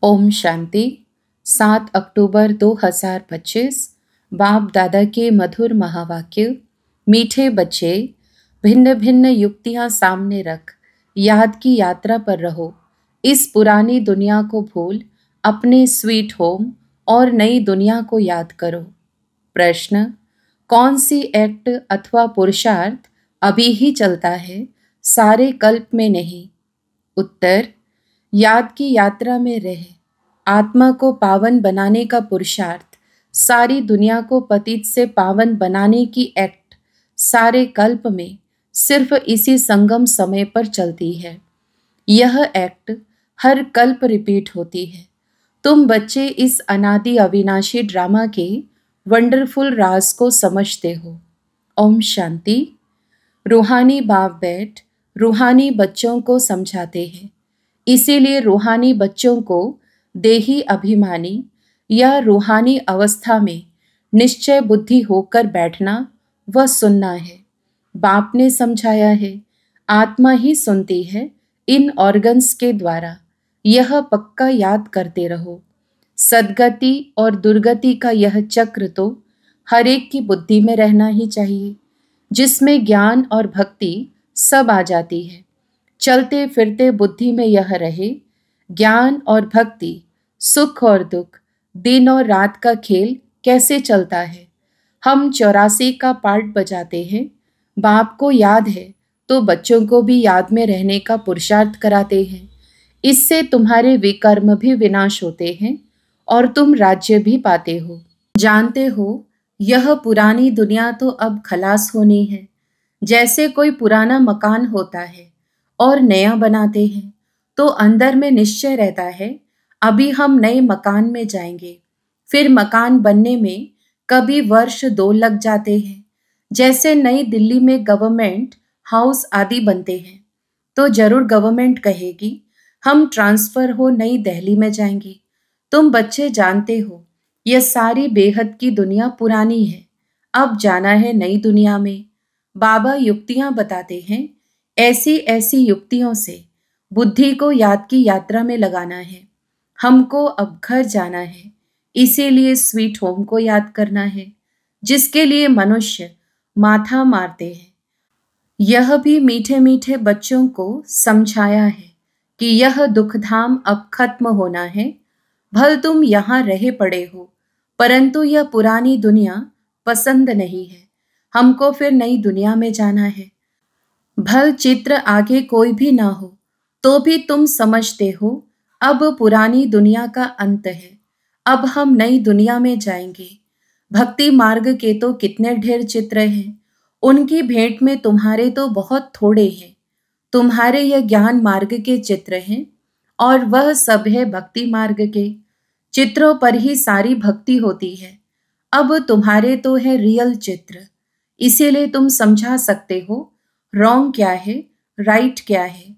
ओम शांति। 7 अक्टूबर 2025। बाप दादा के मधुर महावाक्य। मीठे बच्चे, भिन्न भिन्न युक्तियां सामने रख याद की यात्रा पर रहो। इस पुरानी दुनिया को भूल अपने स्वीट होम और नई दुनिया को याद करो। प्रश्न: कौन सी एक्ट अथवा पुरुषार्थ अभी ही चलता है, सारे कल्प में नहीं? उत्तर: याद की यात्रा में रह आत्मा को पावन बनाने का पुरुषार्थ, सारी दुनिया को पतित से पावन बनाने की एक्ट सारे कल्प में सिर्फ इसी संगम समय पर चलती है। यह एक्ट हर कल्प रिपीट होती है। तुम बच्चे इस अनादि अविनाशी ड्रामा के वंडरफुल राज को समझते हो। ओम शांति। रूहानी बाप बैठ रूहानी बच्चों को समझाते हैं। इसीलिए रूहानी बच्चों को देही अभिमानी या रूहानी अवस्था में निश्चय बुद्धि होकर बैठना व सुनना है। बाप ने समझाया है, आत्मा ही सुनती है इन ऑर्गन्स के द्वारा। यह पक्का याद करते रहो। सद्गति और दुर्गति का यह चक्र तो हर एक की बुद्धि में रहना ही चाहिए, जिसमें ज्ञान और भक्ति सब आ जाती है। चलते फिरते बुद्धि में यह रहे, ज्ञान और भक्ति, सुख और दुख, दिन और रात का खेल कैसे चलता है। हम 84 का पार्ट बजाते हैं। बाप को याद है तो बच्चों को भी याद में रहने का पुरुषार्थ कराते हैं। इससे तुम्हारे विकर्म भी विनाश होते हैं और तुम राज्य भी पाते हो। जानते हो, यह पुरानी दुनिया तो अब खलास होनी है। जैसे कोई पुराना मकान होता है और नया बनाते हैं तो अंदर में निश्चय रहता है, अभी हम नए मकान में जाएंगे। फिर मकान बनने में कभी वर्ष 2 लग जाते हैं। जैसे नई दिल्ली में गवर्नमेंट हाउस आदि बनते हैं तो जरूर गवर्नमेंट कहेगी हम ट्रांसफर हो नई दिल्ली में जाएंगे। तुम बच्चे जानते हो, यह सारी बेहद की दुनिया पुरानी है, अब जाना है नई दुनिया में। बाबा युक्तियां बताते हैं, ऐसी ऐसी युक्तियों से बुद्धि को याद की यात्रा में लगाना है। हमको अब घर जाना है, इसीलिए स्वीट होम को याद करना है, जिसके लिए मनुष्य माथा मारते हैं। यह भी मीठे मीठे बच्चों को समझाया है कि यह दुखधाम अब खत्म होना है। भल तुम यहाँ रहे पड़े हो, परंतु यह पुरानी दुनिया पसंद नहीं है। हमको फिर नई दुनिया में जाना है। भल चित्र आगे कोई भी ना हो तो भी तुम समझते हो, अब पुरानी दुनिया का अंत है, अब हम नई दुनिया में जाएंगे। भक्ति मार्ग के तो कितने ढेर चित्र हैं, उनकी भेंट में तुम्हारे तो बहुत थोड़े हैं। तुम्हारे यह ज्ञान मार्ग के चित्र हैं और वह सब है भक्ति मार्ग के चित्रों पर ही सारी भक्ति होती है। अब तुम्हारे तो है रियल चित्र, इसीलिए तुम समझा सकते हो रॉन्ग क्या है, राइट क्या है।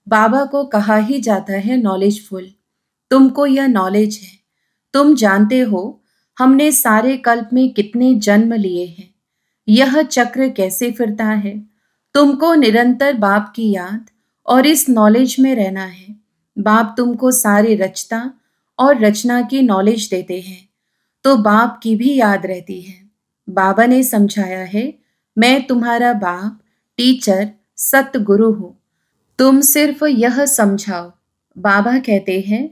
बाबा को कहा ही जाता है नॉलेजफुल। तुमको यह नॉलेज है, तुम जानते हो हमने सारे कल्प में कितने जन्म लिए हैं, यह चक्र कैसे फिरता है। तुमको निरंतर बाप की याद और इस नॉलेज में रहना है। बाप तुमको सारी रचना और रचना की नॉलेज देते हैं तो बाप की भी याद रहती है। बाबा ने समझाया है, मैं तुम्हारा बाप, टीचर, सतगुरु हूँ, तुम सिर्फ यह समझाओ। बाबा कहते हैं,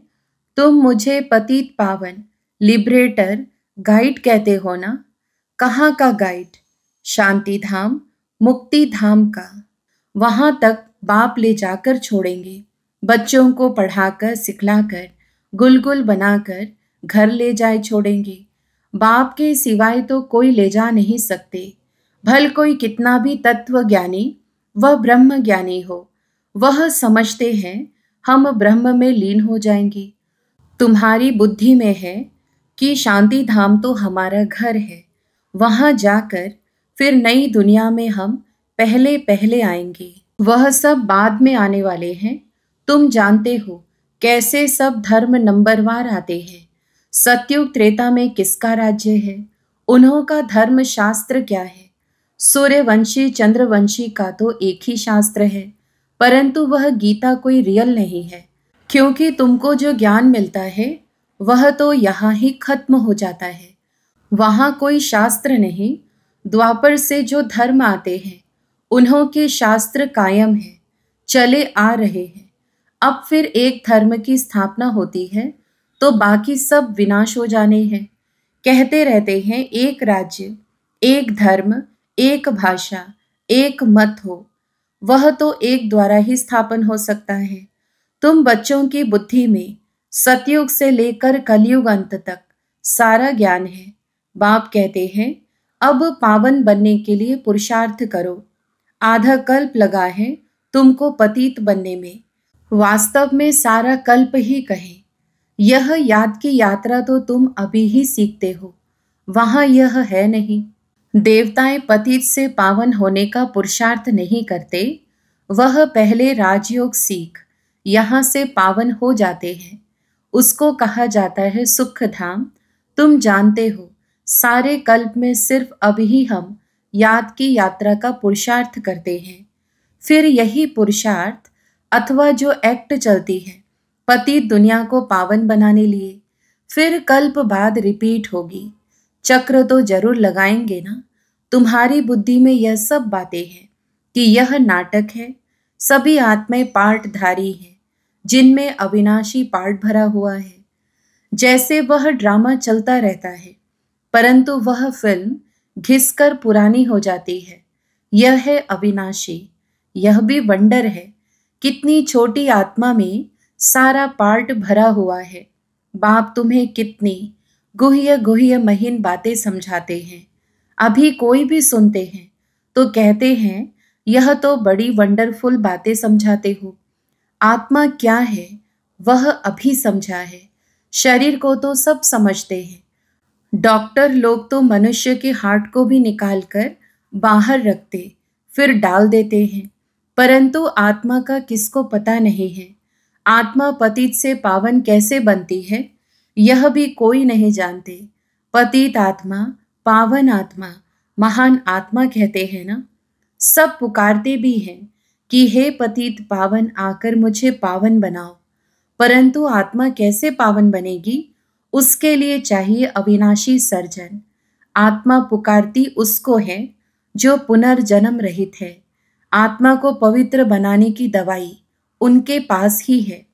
तुम मुझे पतित पावन, लिबरेटर, गाइड कहते हो ना। कहाँ का गाइड? शांति धाम, मुक्ति धाम का। वहां तक बाप ले जाकर छोड़ेंगे। बच्चों को पढ़ाकर सिखलाकर गुलगुल बनाकर घर ले जाए छोड़ेंगे। बाप के सिवाय तो कोई ले जा नहीं सकते। भल कोई कितना भी तत्व ज्ञानी वह ब्रह्म ज्ञानी हो, वह समझते हैं हम ब्रह्म में लीन हो जाएंगे। तुम्हारी बुद्धि में है कि शांति धाम तो हमारा घर है, वहां जाकर फिर नई दुनिया में हम पहले पहले आएंगे। वह सब बाद में आने वाले हैं। तुम जानते हो कैसे सब धर्म नंबरवार आते हैं। सतयुग त्रेता में किसका राज्य है, उन्हों का धर्म शास्त्र क्या है। सूर्यवंशी चंद्रवंशी का तो एक ही शास्त्र है, परंतु वह गीता कोई रियल नहीं है। क्योंकि तुमको जो ज्ञान मिलता है वह तो यहाँ ही खत्म हो जाता है। वहाँ कोई शास्त्र नहीं। द्वापर से जो धर्म आते हैं उन्हों के शास्त्र कायम है, चले आ रहे हैं। अब फिर एक धर्म की स्थापना होती है तो बाकी सब विनाश हो जाने हैं। कहते रहते हैं एक राज्य, एक धर्म, एक भाषा, एक मत हो। वह तो एक द्वारा ही स्थापन हो सकता है। तुम बच्चों की बुद्धि में सतयुग से लेकर कलयुग अंत तक सारा ज्ञान है। बाप कहते हैं अब पावन बनने के लिए पुरुषार्थ करो। आधा कल्प लगा है तुमको पतित बनने में। वास्तव में सारा कल्प ही कहे। यह याद की यात्रा तो तुम अभी ही सीखते हो, वहां यह है नहीं। देवताएं पतित से पावन होने का पुरुषार्थ नहीं करते, वह पहले राजयोग सीख यहाँ से पावन हो जाते हैं। उसको कहा जाता है सुख धाम। तुम जानते हो सारे कल्प में सिर्फ अभी ही हम याद की यात्रा का पुरुषार्थ करते हैं। फिर यही पुरुषार्थ अथवा जो एक्ट चलती है पतित दुनिया को पावन बनाने लिए, फिर कल्प बाद रिपीट होगी। चक्र तो जरूर लगाएंगे ना। तुम्हारी बुद्धि में यह सब बातें हैं कि यह नाटक है। सभी आत्माएं पार्टधारी हैं जिनमें अविनाशी पार्ट भरा हुआ है। जैसे वह ड्रामा चलता रहता है परंतु वह फिल्म घिसकर पुरानी हो जाती है। यह है अविनाशी। यह भी वंडर है, कितनी छोटी आत्मा में सारा पार्ट भरा हुआ है। बाप तुम्हें कितनी गुह्य गुह्य महीन बातें समझाते हैं। अभी कोई भी सुनते हैं तो कहते हैं यह तो बड़ी वंडरफुल बातें समझाते हो। आत्मा क्या है वह अभी समझा है। शरीर को तो सब समझते हैं। डॉक्टर लोग तो मनुष्य के हार्ट को भी निकाल कर बाहर रखते फिर डाल देते हैं, परंतु आत्मा का किसको पता नहीं है। आत्मा पतित से पावन कैसे बनती है यह भी कोई नहीं जानते। पतित आत्मा, पावन आत्मा, महान आत्मा कहते हैं ना। सब पुकारते भी हैं कि हे पतित पावन आकर मुझे पावन बनाओ, परंतु आत्मा कैसे पावन बनेगी? उसके लिए चाहिए अविनाशी सर्जन। आत्मा पुकारती उसको है जो पुनर्जन्म रहित है। आत्मा को पवित्र बनाने की दवाई उनके पास ही है।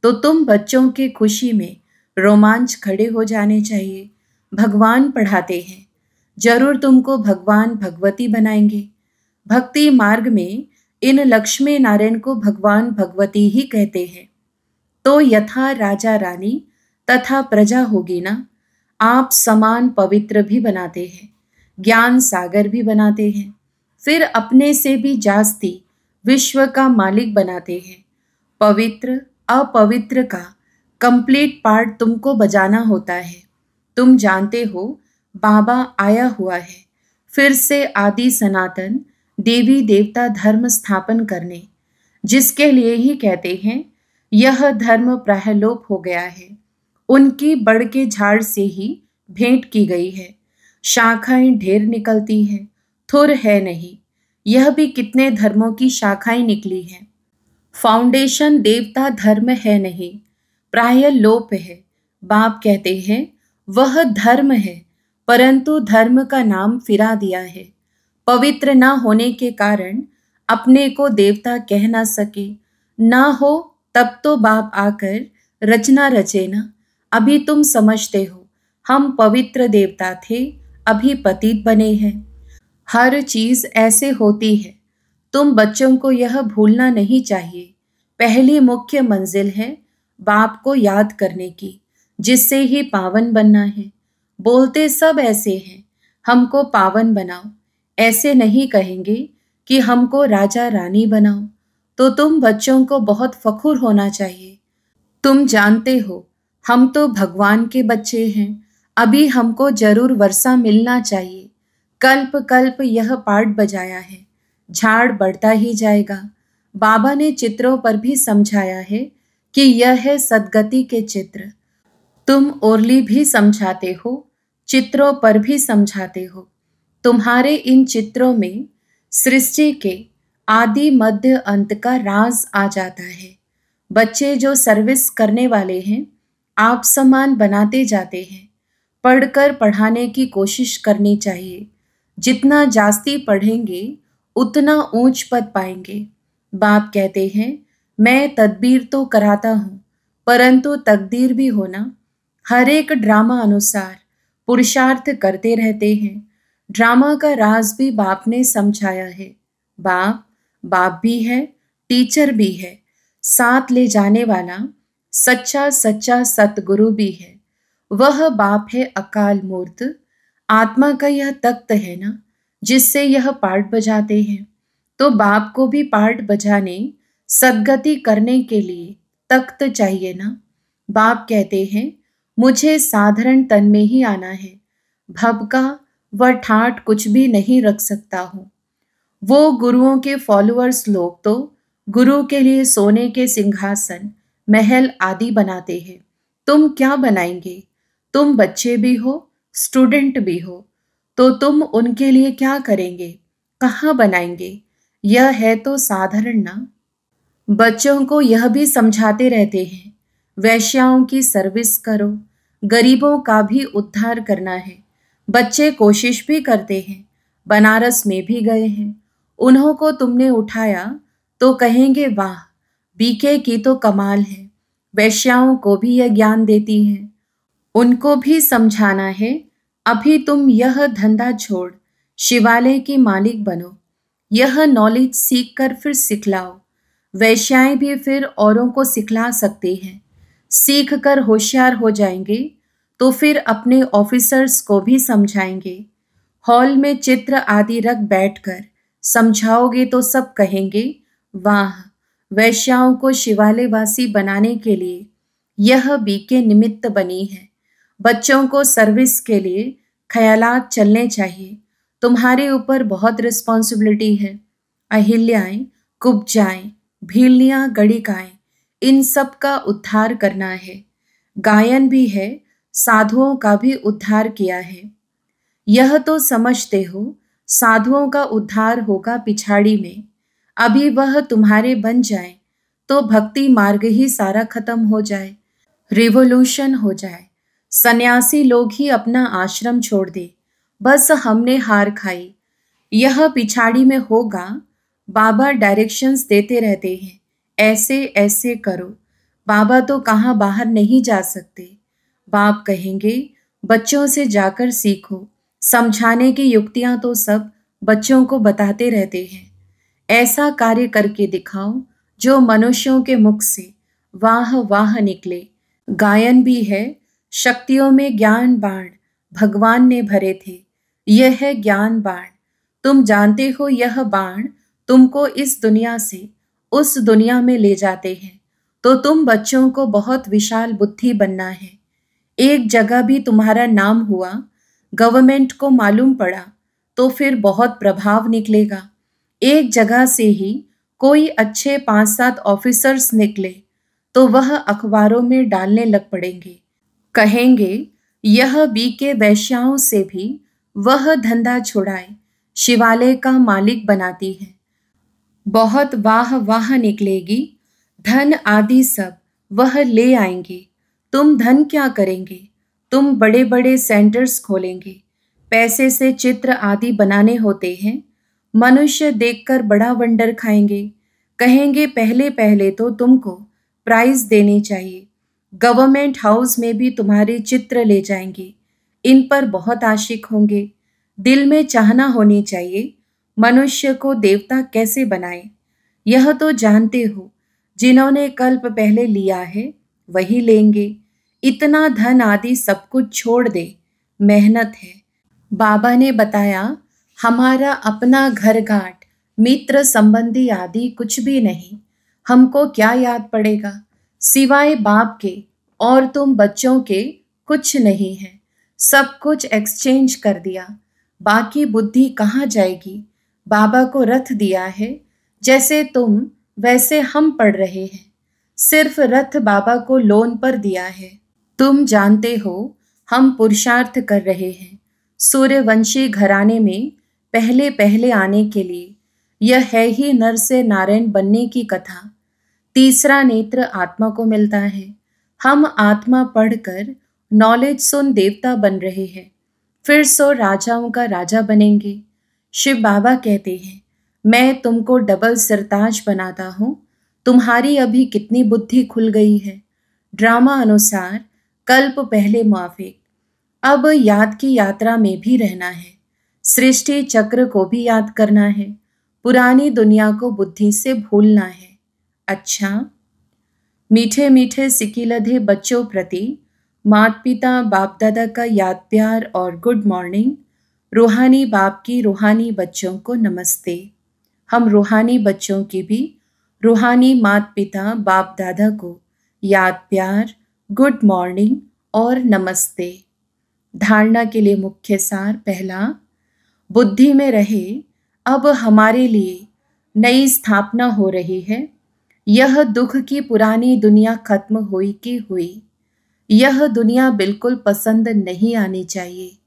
तो तुम बच्चों के खुशी में रोमांच खड़े हो जाने चाहिए। भगवान पढ़ाते हैं, जरूर तुमको भगवान भगवती बनाएंगे। भक्ति मार्ग में इन लक्ष्मी नारायण को भगवान भगवती ही कहते हैं। तो यथा राजा रानी तथा प्रजा होगी ना। आप समान पवित्र भी बनाते हैं, ज्ञान सागर भी बनाते हैं, फिर अपने से भी जास्ती विश्व का मालिक बनाते हैं। पवित्र अपवित्र का कंप्लीट पार्ट तुमको बजाना होता है। तुम जानते हो बाबा आया हुआ है फिर से आदि सनातन देवी देवता धर्म स्थापन करने, जिसके लिए ही कहते हैं यह धर्म प्रायलोप हो गया है। उनकी बड़ के झाड़ से ही भेंट की गई है। शाखाएं ढेर निकलती हैं, थुर है नहीं। यह भी कितने धर्मों की शाखाएं निकली हैं। फाउंडेशन देवता धर्म है नहीं, प्राय लोप है। बाप कहते हैं वह धर्म है, परंतु धर्म का नाम फिरा दिया है। पवित्र न होने के कारण अपने को देवता कह ना सके। ना हो तब तो बाप आकर रचना रचे ना। अभी तुम समझते हो हम पवित्र देवता थे, अभी पतित बने हैं। हर चीज ऐसे होती है। तुम बच्चों को यह भूलना नहीं चाहिए। पहली मुख्य मंजिल है बाप को याद करने की, जिससे ही पावन बनना है। बोलते सब ऐसे हैं, हमको पावन बनाओ। ऐसे नहीं कहेंगे कि हमको राजा रानी बनाओ। तो तुम बच्चों को बहुत फखुर होना चाहिए। तुम जानते हो हम तो भगवान के बच्चे हैं। अभी हमको जरूर वर्षा मिलना चाहिए। कल्प कल्प यह पार्ट बजाया है, झाड़ बढ़ता ही जाएगा। बाबा ने चित्रों पर भी समझाया है कि यह है सदगति के चित्र। तुम ओरली भी समझाते हो, चित्रों पर भी समझाते हो। तुम्हारे इन चित्रों में सृष्टि के आदि मध्य अंत का राज आ जाता है। बच्चे जो सर्विस करने वाले हैं, आप समान बनाते जाते हैं। पढ़कर पढ़ाने की कोशिश करनी चाहिए। जितना जास्ती पढ़ेंगे उतना ऊंच पद पाएंगे। बाप कहते हैं, मैं तदबीर तो कराता हूँ, परंतु तकदीर भी होना। हर एक ड्रामा अनुसार पुरुषार्थ करते रहते हैं। ड्रामा का राज भी बाप ने समझाया है। बाप भी है, टीचर भी है, साथ ले जाने वाला सच्चा सच्चा सतगुरु भी है। वह बाप है अकाल मूर्त। आत्मा का यह तख्त है ना, जिससे यह पार्ट बजाते हैं। तो बाप को भी पार्ट बजाने, सद्गति करने के लिए तख्त चाहिए ना। बाप कहते हैं, मुझे साधारण तन में ही आना है। भबका व ठाठ कुछ भी नहीं रख सकता हूँ। वो गुरुओं के फॉलोअर्स लोग तो गुरु के लिए सोने के सिंहासन, महल आदि बनाते हैं। तुम क्या बनाएंगे? तुम बच्चे भी हो, स्टूडेंट भी हो, तो तुम उनके लिए क्या करेंगे? कहाँ बनाएंगे? यह है तो साधारण ना। बच्चों को यह भी समझाते रहते हैं, वैश्याओं की सर्विस करो, गरीबों का भी उद्धार करना है। बच्चे कोशिश भी करते हैं, बनारस में भी गए हैं। उन्हों को तुमने उठाया तो कहेंगे, वाह, बीके की तो कमाल है। वैश्याओं को भी यह ज्ञान देती हैं। उनको भी समझाना है, अभी तुम यह धंधा छोड़ शिवालय की मालिक बनो। यह नॉलेज सीख कर फिर सिखलाओ। वैश्याएं भी फिर औरों को सिखला सकते हैं। सीख कर होशियार हो जाएंगे तो फिर अपने ऑफिसर्स को भी समझाएंगे। हॉल में चित्र आदि रख बैठकर समझाओगे तो सब कहेंगे, वाह, वैश्याओं को शिवालयवासी बनाने के लिए यह बीके निमित्त बनी है। बच्चों को सर्विस के लिए ख्यालात चलने चाहिए। तुम्हारे ऊपर बहुत रिस्पॉन्सिबिलिटी है। अहिल्याएं, कुब्जाएं, भीलनियां, गणिकाएं, इन सब का उद्धार करना है। गायन भी है, साधुओं का भी उद्धार किया है। यह तो समझते हो, साधुओं का उद्धार होगा पिछाड़ी में। अभी वह तुम्हारे बन जाए तो भक्ति मार्ग ही सारा खत्म हो जाए, रिवोल्यूशन हो जाए। सन्यासी लोग ही अपना आश्रम छोड़ दे, बस हमने हार खाई। यह पिछाड़ी में होगा। बाबा डायरेक्शंस देते रहते हैं, ऐसे ऐसे करो। बाबा तो कहाँ बाहर नहीं जा सकते। बाप कहेंगे, बच्चों से जाकर सीखो। समझाने की युक्तियां तो सब बच्चों को बताते रहते हैं। ऐसा कार्य करके दिखाओ जो मनुष्यों के मुख से वाह वाह निकले। गायन भी है, शक्तियों में ज्ञान बाण भगवान ने भरे थे। यह है ज्ञान बाण। तुम जानते हो यह बाण तुमको इस दुनिया से उस दुनिया में ले जाते हैं। तो तुम बच्चों को बहुत विशाल बुद्धि बनना है। एक जगह भी तुम्हारा नाम हुआ, गवर्नमेंट को मालूम पड़ा, तो फिर बहुत प्रभाव निकलेगा। एक जगह से ही कोई अच्छे 5-7 ऑफिसर्स निकले तो वह अखबारों में डालने लग पड़ेंगे। कहेंगे, यह बीके वैश्याओं से भी वह धंधा छुड़ाए, शिवालय का मालिक बनाती है। बहुत वाह वाह निकलेगी। धन आदि सब वह ले आएंगे। तुम धन क्या करेंगे? तुम बड़े बड़े सेंटर्स खोलेंगे। पैसे से चित्र आदि बनाने होते हैं। मनुष्य देखकर बड़ा वंडर खाएंगे। कहेंगे, पहले पहले तो तुमको प्राइज देनी चाहिए। गवर्नमेंट हाउस में भी तुम्हारे चित्र ले जाएंगे। इन पर बहुत आशिक होंगे। दिल में चाहना होनी चाहिए, मनुष्य को देवता कैसे बनाए। यह तो जानते हो, जिन्होंने कल्प पहले लिया है वही लेंगे। इतना धन आदि सब कुछ छोड़ दे, मेहनत है। बाबा ने बताया, हमारा अपना घर घाट, मित्र संबंधी आदि कुछ भी नहीं। हमको क्या याद पड़ेगा सिवाय बाप के, और तुम बच्चों के कुछ नहीं है। सब कुछ एक्सचेंज कर दिया। बाकी बुद्धि कहाँ जाएगी? बाबा को रथ दिया है, जैसे तुम वैसे हम पढ़ रहे हैं। सिर्फ रथ बाबा को लोन पर दिया है। तुम जानते हो हम पुरुषार्थ कर रहे हैं सूर्यवंशी घराने में पहले पहले आने के लिए। यह है ही नर से नारायण बनने की कथा। तीसरा नेत्र आत्मा को मिलता है। हम आत्मा पढ़कर नॉलेज सुन देवता बन रहे हैं, फिर 100 राजाओं का राजा बनेंगे। शिव बाबा कहते हैं, मैं तुमको डबल सिरताज बनाता हूँ। तुम्हारी अभी कितनी बुद्धि खुल गई है। ड्रामा अनुसार कल्प पहले माफिक, अब याद की यात्रा में भी रहना है। सृष्टि चक्र को भी याद करना है। पुरानी दुनिया को बुद्धि से भूलना है। अच्छा, मीठे मीठे सिकिलधे बच्चों प्रति माता पिता बाप दादा का याद प्यार और गुड मॉर्निंग। रूहानी बाप की रूहानी बच्चों को नमस्ते। हम रूहानी बच्चों की भी रूहानी माता पिता बाप दादा को याद प्यार, गुड मॉर्निंग और नमस्ते। धारणा के लिए मुख्य सार पहला, बुद्धि में रहे अब हमारे लिए नई स्थापना हो रही है। यह दुख की पुरानी दुनिया खत्म हुई की हुई। यह दुनिया बिल्कुल पसंद नहीं आनी चाहिए।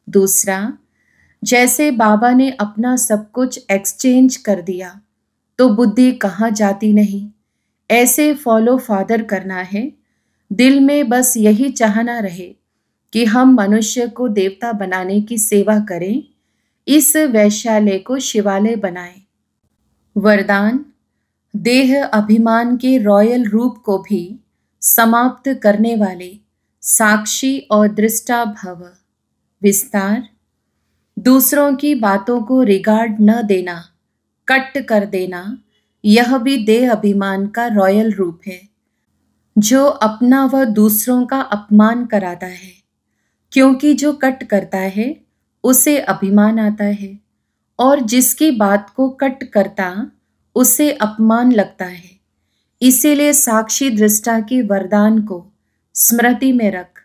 दूसरा, जैसे बाबा ने अपना सब कुछ एक्सचेंज कर दिया तो बुद्धि कहाँ जाती नहीं। ऐसे फॉलो फादर करना है। दिल में बस यही चाहना रहे कि हम मनुष्य को देवता बनाने की सेवा करें, इस वैश्यालय को शिवालय बनाएं। वरदान, देह अभिमान के रॉयल रूप को भी समाप्त करने वाले साक्षी और दृष्टा भव। विस्तार, दूसरों की बातों को रिगार्ड न देना, कट कर देना, यह भी देह अभिमान का रॉयल रूप है, जो अपना व दूसरों का अपमान कराता है। क्योंकि जो कट करता है उसे अभिमान आता है, और जिसकी बात को कट करता उसे अपमान लगता है। इसीलिए साक्षी दृष्टा के वरदान को स्मृति में रख।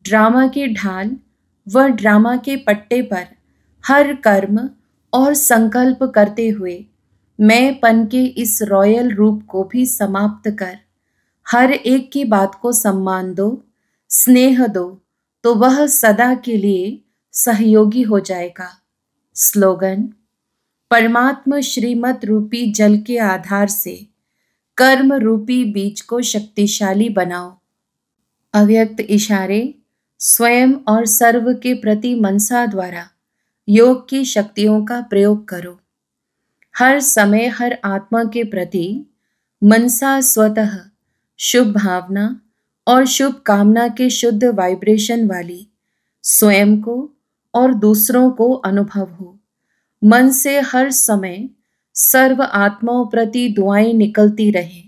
ड्रामा की ढाल व ड्रामा के पट्टे पर हर कर्म और संकल्प करते हुए मैं पन के इस रॉयल रूप को भी समाप्त कर हर एक की बात को सम्मान दो, स्नेह दो, तो वह सदा के लिए सहयोगी हो जाएगा। स्लोगन, परमात्मा श्रीमत रूपी जल के आधार से कर्म रूपी बीज को शक्तिशाली बनाओ। अव्यक्त इशारे, स्वयं और सर्व के प्रति मनसा द्वारा योग की शक्तियों का प्रयोग करो। हर समय हर आत्मा के प्रति मनसा स्वतः शुभ भावना और शुभ कामना के शुद्ध वाइब्रेशन वाली स्वयं को और दूसरों को अनुभव हो। मन से हर समय सर्व आत्माओं प्रति दुआएं निकलती रहे।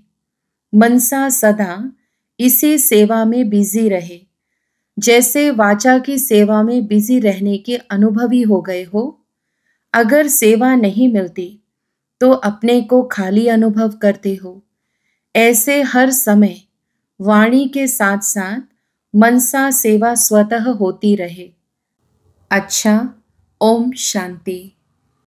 मनसा सदा इसी सेवा में बिजी रहे। जैसे वाचा की सेवा में बिजी रहने के अनुभवी हो गए हो। अगर सेवा नहीं मिलती तो अपने को खाली अनुभव करते हो। ऐसे हर समय वाणी के साथ साथ मनसा सेवा स्वतः होती रहे। अच्छा, ओम शांति।